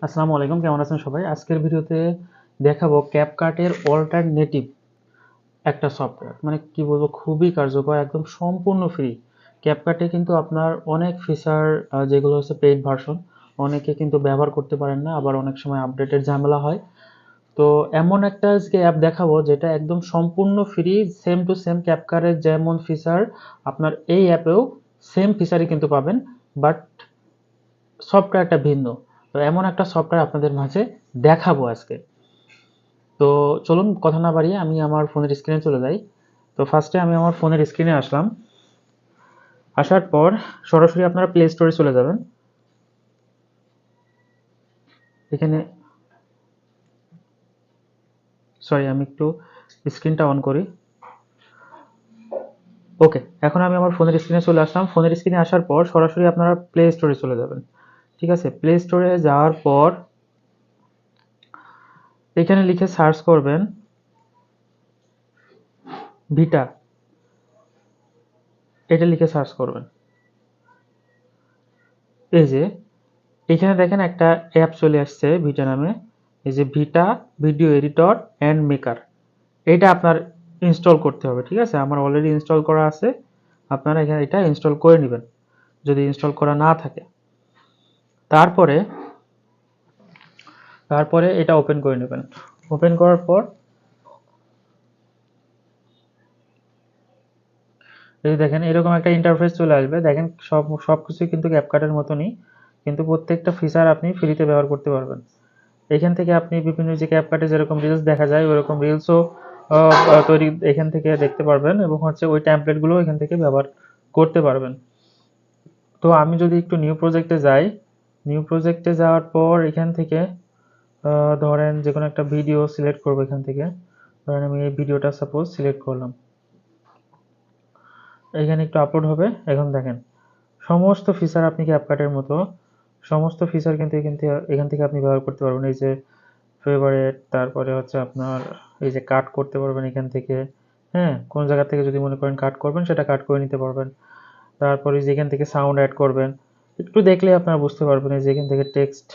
আসসালামু আলাইকুম, কেমন আছেন সবাই? আজকের ভিডিওতে দেখাবো ক্যাপকাটের অল্টারনেটিভ একটা সফটওয়্যার। মানে কি বলবো, খুবই কার্যকর, একদম সম্পূর্ণ ফ্রি। ক্যাপকাটে কিন্তু আপনার অনেক ফিচার, যেগুলো হচ্ছে পেইড ভার্সন, অনেকে কিন্তু ব্যবহার করতে পারেন না, আবার অনেক সময় আপডেটের ঝামেলা হয়। তো এমন একটা আজকে অ্যাপ দেখাবো যেটা একদম সম্পূর্ণ ফ্রি, সেম টু সেম ক্যাপকাটের যেমন ফিচার আপনার এই অ্যাপেও সেম ফিচারই কিন্তু পাবেন, বাট সফটওয়্যারটা ভিন্ন। তো এমন একটা সফটওয়্যার আপনাদের মাঝে দেখাবো আজকে। তো চলুন কথা না বাড়িয়ে আমি আমার ফোনের স্ক্রিনে চলে যাই। তো ফার্স্টে আমি আমার ফোনের স্ক্রিনে আসলাম। আসার পর সরাসরি আপনারা প্লে স্টোরে চলে যাবেন। এখানে সরি, আমি একটু স্ক্রিনটা অন করি। ওকে, এখন আমি আমার ফোনের স্ক্রিনে চলে আসলাম। ফোনের স্ক্রিনে আসার পর সরাসরি আপনারা প্লে স্টোরে চলে যাবেন। ঠিক আছে, প্লে স্টোরে যাওয়ার পর এখানে লিখে সার্চ করবেন ভিটা, এটা লিখে সার্চ করবেন। এই যে এখানে দেখেন একটা অ্যাপ চলে আসছে ভিটা নামে। এই যে ভিটা ভিডিও এডিটর অ্যান্ড মেকার, এটা আপনার ইনস্টল করতে হবে। ঠিক আছে, আমার অলরেডি ইনস্টল করা আছে, আপনারা এখানে এটা ইনস্টল করে নেবেন যদি ইনস্টল করা না থাকে। তারপরে তারপরে এটা ওপেন করে নেবেন। ওপেন করার পর এই দেখেন এরকম একটা ইন্টারফেস চলে আসবে। দেখেন সবকিছুই কিন্তু ক্যাপকাটের মতনই, কিন্তু প্রত্যেকটা ফিচার আপনি ফ্রিতে ব্যবহার করতে পারবেন। এখান থেকে আপনি বিভিন্ন যে ক্যাপকাটে যেরকম রিলস দেখা যায় ওরকম রিলসও তৈরি এখান থেকে দেখতে পারবেন, এবং হচ্ছে ওই ট্যাম্পলেটগুলো এখান থেকে ব্যবহার করতে পারবেন। তো আমি যদি একটু নিউ প্রজেক্টে যাই, নিউ প্রজেক্টে যাওয়ার পর এখান থেকে ধরেন যে কোনো একটা ভিডিও সিলেক্ট করবো। এখান থেকে ধরেন আমি এই ভিডিওটা সাপোজ সিলেক্ট করলাম, এখানে একটু আপলোড হবে। এখন দেখেন সমস্ত ফিচার আপনি ক্যাপকাটের মতো সমস্ত ফিচার কিন্তু এখান থেকে আপনি ব্যবহার করতে পারবেন। এই যে ফেভারিট, তারপরে হচ্ছে আপনার এই যে কাট করতে পারবেন এখান থেকে। হ্যাঁ, কোন জায়গা থেকে যদি মনে করেন কাট করবেন সেটা কাট করে নিতে পারবেন। তারপরে যেখান থেকে সাউন্ড অ্যাড করবেন, একটু দেখলে আপনারা বুঝতে পারবেন। এই যেখান থেকে টেক্সট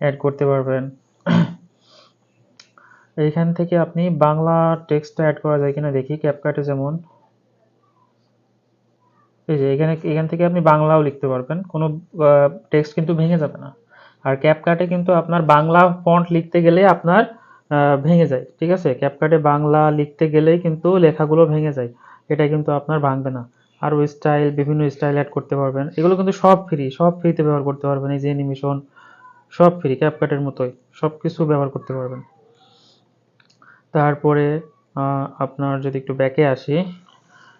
অ্যাড করতে পারবেন। এইখান থেকে আপনি বাংলা টেক্সট অ্যাড করা যায় কিনা দেখি ক্যাপকাটে। যেমন এই যে এখান থেকে আপনি বাংলাও লিখতে পারবেন, কোনো টেক্সট কিন্তু ভেঙে যাবে না। আর ক্যাপকাটে কিন্তু আপনার বাংলা ফন্ট লিখতে গেলে আপনার ভেঙে যায়। ঠিক আছে, ক্যাপকাটে বাংলা লিখতে গেলেই কিন্তু লেখাগুলো ভেঙে যায়, এটা কিন্তু আপনার ভাঙবে না। আরও স্টাইল, বিভিন্ন স্টাইল অ্যাড করতে পারবেন। এগুলো কিন্তু সব ফ্রি, সব ফ্রিতে ব্যবহার করতে পারবেন। এই যে অ্যানিমেশন সব ফ্রি, ক্যাপকাটের মতোই সব কিছু ব্যবহার করতে পারবেন। তারপরে আপনার যদি একটু ব্যাকে আসি,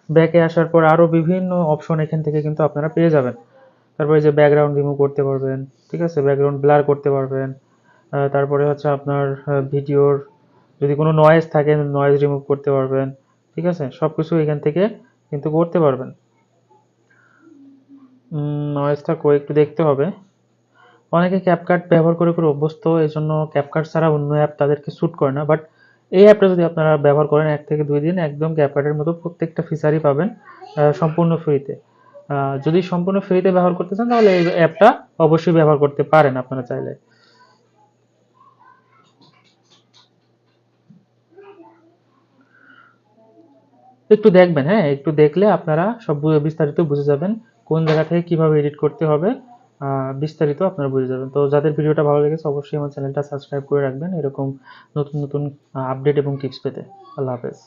ব্যাকে আসার পর আরও বিভিন্ন অপশন এখান থেকে কিন্তু আপনারা পেয়ে যাবেন। তারপরে যে ব্যাকগ্রাউন্ড রিমুভ করতে পারবেন। ঠিক আছে, ব্যাকগ্রাউন্ড ব্লার করতে পারবেন। তারপরে হচ্ছে আপনার ভিডিওর যদি কোনো নয়েজ থাকে নয়েজ রিমুভ করতে পারবেন। ঠিক আছে, সব কিছু এখান থেকে কিন্তু করতে পারবেন। নয়েজটা করে একটু দেখতে হবে। অনেকে ক্যাপকাট ব্যবহার করে করে অভ্যস্ত, এই জন্য ক্যাপকাট ছাড়া অন্য অ্যাপ তাদেরকে স্যুট করে না। বাট এই অ্যাপটা যদি আপনারা ব্যবহার করেন 1 থেকে 2 দিন, একদম ক্যাপকাটের মতো প্রত্যেকটা ফিচারই পাবেন সম্পূর্ণ ফ্রিতে। যদি সম্পূর্ণ ফ্রিতে ব্যবহার করতে চান তাহলে এই অ্যাপটা অবশ্যই ব্যবহার করতে পারেন আপনারা চাইলে। একটু দেখবেন, হ্যাঁ, একটু দেখলে আপনারা সব বিস্তারিত বুঝে যাবেন, কোন জায়গা থেকে কিভাবে এডিট করতে হবে। বিস্তারিত আপনারা বুঝে যাবেন। তো যাদের ভিডিওটা ভালো লেগেছে অবশ্যই আমার চ্যানেলটা সাবস্ক্রাইব করে রাখবেন এরকম নতুন নতুন আপডেট এবং টিপস পেতে। আল্লাহ হাফেজ।